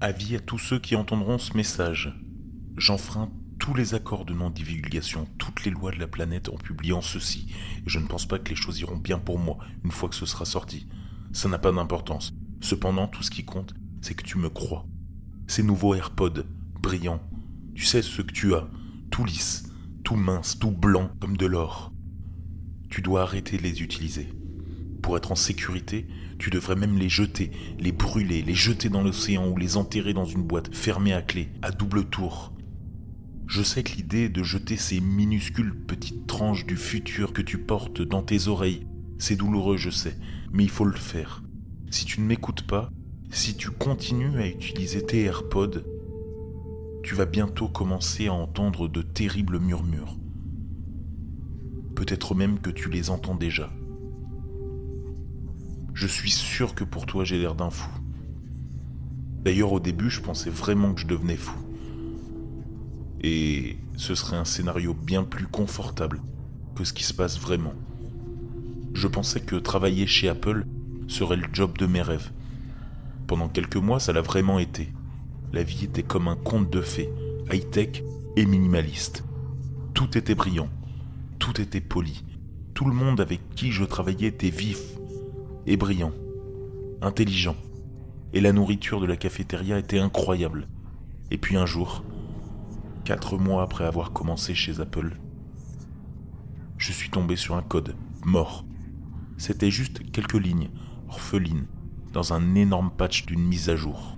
Avis à tous ceux qui entendront ce message. J'enfreins tous les accords de non-divulgation, toutes les lois de la planète en publiant ceci. Et je ne pense pas que les choses iront bien pour moi une fois que ce sera sorti. Ça n'a pas d'importance. Cependant, tout ce qui compte, c'est que tu me crois. Ces nouveaux AirPods, brillants, tu sais ce que tu as, tout lisse, tout mince, tout blanc comme de l'or. Tu dois arrêter de les utiliser. Pour être en sécurité, tu devrais même les jeter, les brûler, les jeter dans l'océan ou les enterrer dans une boîte fermée à clé, à double tour. Je sais que l'idée de jeter ces minuscules petites tranches du futur que tu portes dans tes oreilles, c'est douloureux, je sais, mais il faut le faire. Si tu ne m'écoutes pas, si tu continues à utiliser tes AirPods, tu vas bientôt commencer à entendre de terribles murmures. Peut-être même que tu les entends déjà. Je suis sûr que pour toi j'ai l'air d'un fou. D'ailleurs au début je pensais vraiment que je devenais fou. Et ce serait un scénario bien plus confortable que ce qui se passe vraiment. Je pensais que travailler chez Apple serait le job de mes rêves. Pendant quelques mois ça l'a vraiment été. La vie était comme un conte de fées, high-tech et minimaliste. Tout était brillant, tout était poli. Tout le monde avec qui je travaillais était vif et brillant, intelligent. Et la nourriture de la cafétéria était incroyable. Et puis un jour, 4 mois après avoir commencé chez Apple, je suis tombé sur un code mort. C'était juste quelques lignes, orphelines, dans un énorme patch d'une mise à jour.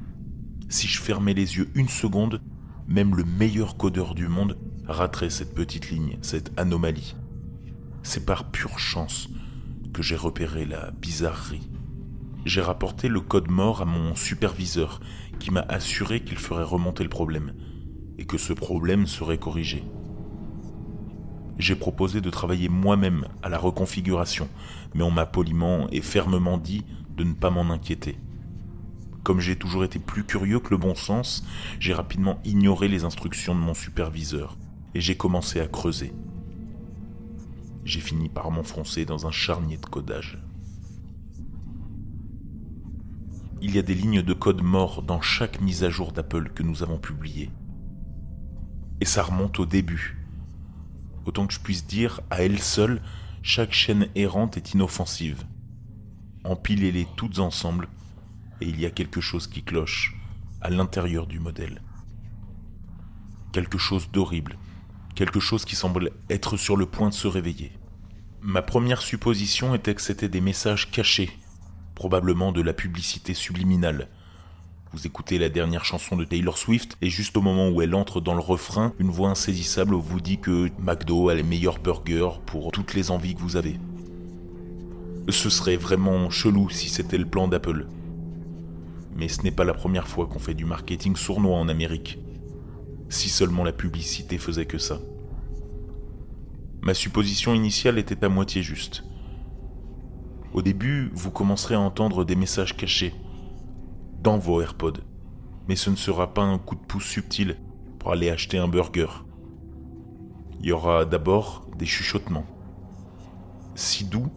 Si je fermais les yeux une seconde, même le meilleur codeur du monde raterait cette petite ligne, cette anomalie. C'est par pure chance que j'ai repéré la bizarrerie. J'ai rapporté le code mort à mon superviseur qui m'a assuré qu'il ferait remonter le problème et que ce problème serait corrigé. J'ai proposé de travailler moi-même à la reconfiguration, mais on m'a poliment et fermement dit de ne pas m'en inquiéter. Comme j'ai toujours été plus curieux que le bon sens, j'ai rapidement ignoré les instructions de mon superviseur et j'ai commencé à creuser. J'ai fini par m'enfoncer dans un charnier de codage. Il y a des lignes de code morts dans chaque mise à jour d'Apple que nous avons publiée. Et ça remonte au début. Autant que je puisse dire, à elle seule, chaque chaîne errante est inoffensive. Empilez-les toutes ensemble, et il y a quelque chose qui cloche à l'intérieur du modèle. Quelque chose d'horrible, quelque chose qui semble être sur le point de se réveiller. Ma première supposition était que c'était des messages cachés, probablement de la publicité subliminale. Vous écoutez la dernière chanson de Taylor Swift et juste au moment où elle entre dans le refrain, une voix insaisissable vous dit que McDo a les meilleurs burgers pour toutes les envies que vous avez. Ce serait vraiment chelou si c'était le plan d'Apple. Mais ce n'est pas la première fois qu'on fait du marketing sournois en Amérique. Si seulement la publicité faisait que ça. Ma supposition initiale était à moitié juste. Au début, vous commencerez à entendre des messages cachés dans vos AirPods, mais ce ne sera pas un coup de pouce subtil pour aller acheter un burger. Il y aura d'abord des chuchotements, si doux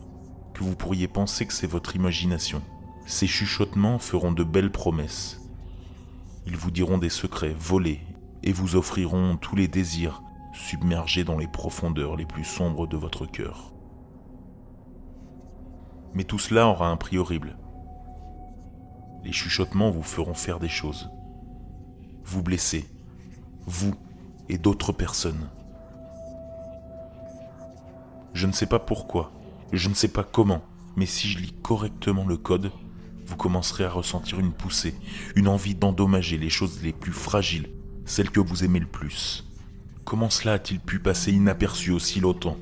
que vous pourriez penser que c'est votre imagination. Ces chuchotements feront de belles promesses. Ils vous diront des secrets volés et vous offriront tous les désirs submergés dans les profondeurs les plus sombres de votre cœur. Mais tout cela aura un prix horrible. Les chuchotements vous feront faire des choses. Vous blesser, vous et d'autres personnes. Je ne sais pas pourquoi, je ne sais pas comment, mais si je lis correctement le code, vous commencerez à ressentir une poussée, une envie d'endommager les choses les plus fragiles, celles que vous aimez le plus. Comment cela a-t-il pu passer inaperçu aussi longtemps ?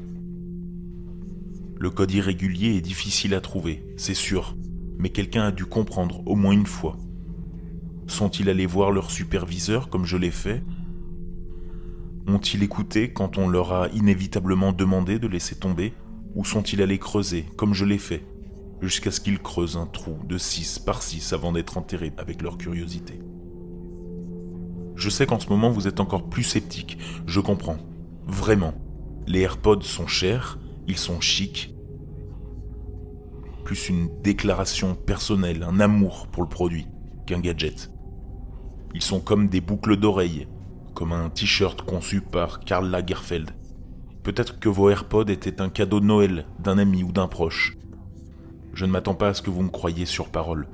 Le code irrégulier est difficile à trouver, c'est sûr, mais quelqu'un a dû comprendre au moins une fois. Sont-ils allés voir leur superviseur comme je l'ai fait ? Ont-ils écouté quand on leur a inévitablement demandé de laisser tomber ? Ou sont-ils allés creuser comme je l'ai fait, jusqu'à ce qu'ils creusent un trou de 6 par 6 avant d'être enterrés avec leur curiosité ? Je sais qu'en ce moment vous êtes encore plus sceptique, je comprends. Vraiment, les AirPods sont chers, ils sont chics. Plus une déclaration personnelle, un amour pour le produit, qu'un gadget. Ils sont comme des boucles d'oreilles, comme un t-shirt conçu par Karl Lagerfeld. Peut-être que vos AirPods étaient un cadeau de Noël d'un ami ou d'un proche. Je ne m'attends pas à ce que vous me croyiez sur parole.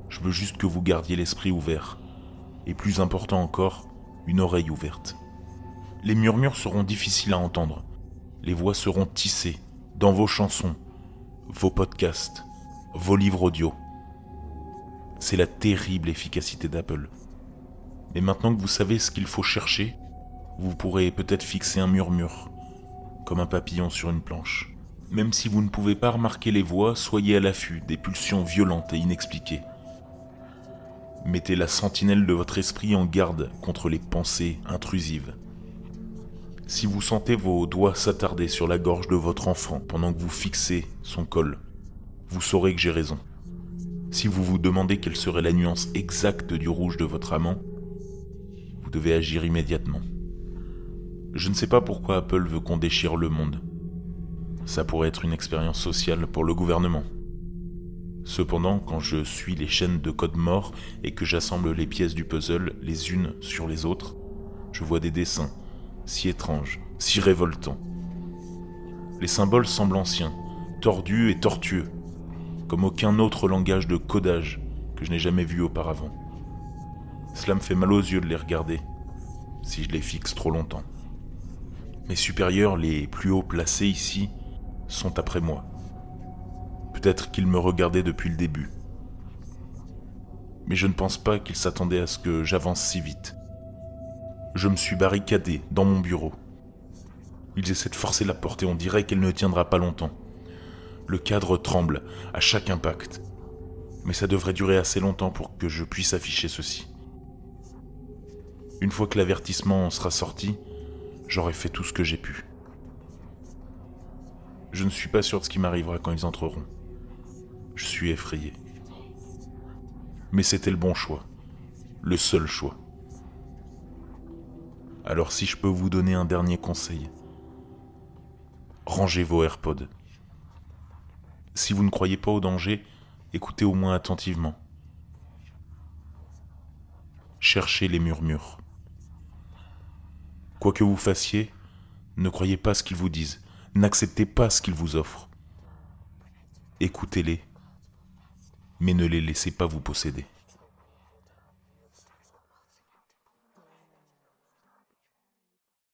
Je veux juste que vous gardiez l'esprit ouvert. Et plus important encore, une oreille ouverte. Les murmures seront difficiles à entendre. Les voix seront tissées dans vos chansons, vos podcasts, vos livres audio. C'est la terrible efficacité d'Apple. Mais maintenant que vous savez ce qu'il faut chercher, vous pourrez peut-être fixer un murmure, comme un papillon sur une planche. Même si vous ne pouvez pas remarquer les voix, soyez à l'affût des pulsions violentes et inexpliquées. Mettez la sentinelle de votre esprit en garde contre les pensées intrusives. Si vous sentez vos doigts s'attarder sur la gorge de votre enfant pendant que vous fixez son col, vous saurez que j'ai raison. Si vous vous demandez quelle serait la nuance exacte du rouge de votre amant, vous devez agir immédiatement. Je ne sais pas pourquoi Apple veut qu'on déchire le monde. Ça pourrait être une expérience sociale pour le gouvernement. Cependant, quand je suis les chaînes de code mort et que j'assemble les pièces du puzzle les unes sur les autres, je vois des dessins si étranges, si révoltants. Les symboles semblent anciens, tordus et tortueux, comme aucun autre langage de codage que je n'ai jamais vu auparavant. Cela me fait mal aux yeux de les regarder, si je les fixe trop longtemps. Mes supérieurs, les plus haut placés ici, sont après moi. Peut-être qu'ils me regardaient depuis le début. Mais je ne pense pas qu'ils s'attendaient à ce que j'avance si vite. Je me suis barricadé dans mon bureau. Ils essaient de forcer la porte et on dirait qu'elle ne tiendra pas longtemps. Le cadre tremble à chaque impact. Mais ça devrait durer assez longtemps pour que je puisse afficher ceci. Une fois que l'avertissement sera sorti, j'aurai fait tout ce que j'ai pu. Je ne suis pas sûr de ce qui m'arrivera quand ils entreront. Je suis effrayé. Mais c'était le bon choix. Le seul choix. Alors si je peux vous donner un dernier conseil, rangez vos AirPods. Si vous ne croyez pas au danger, écoutez au moins attentivement. Cherchez les murmures. Quoi que vous fassiez, ne croyez pas ce qu'ils vous disent. N'acceptez pas ce qu'ils vous offrent. Écoutez-les, mais ne les laissez pas vous posséder.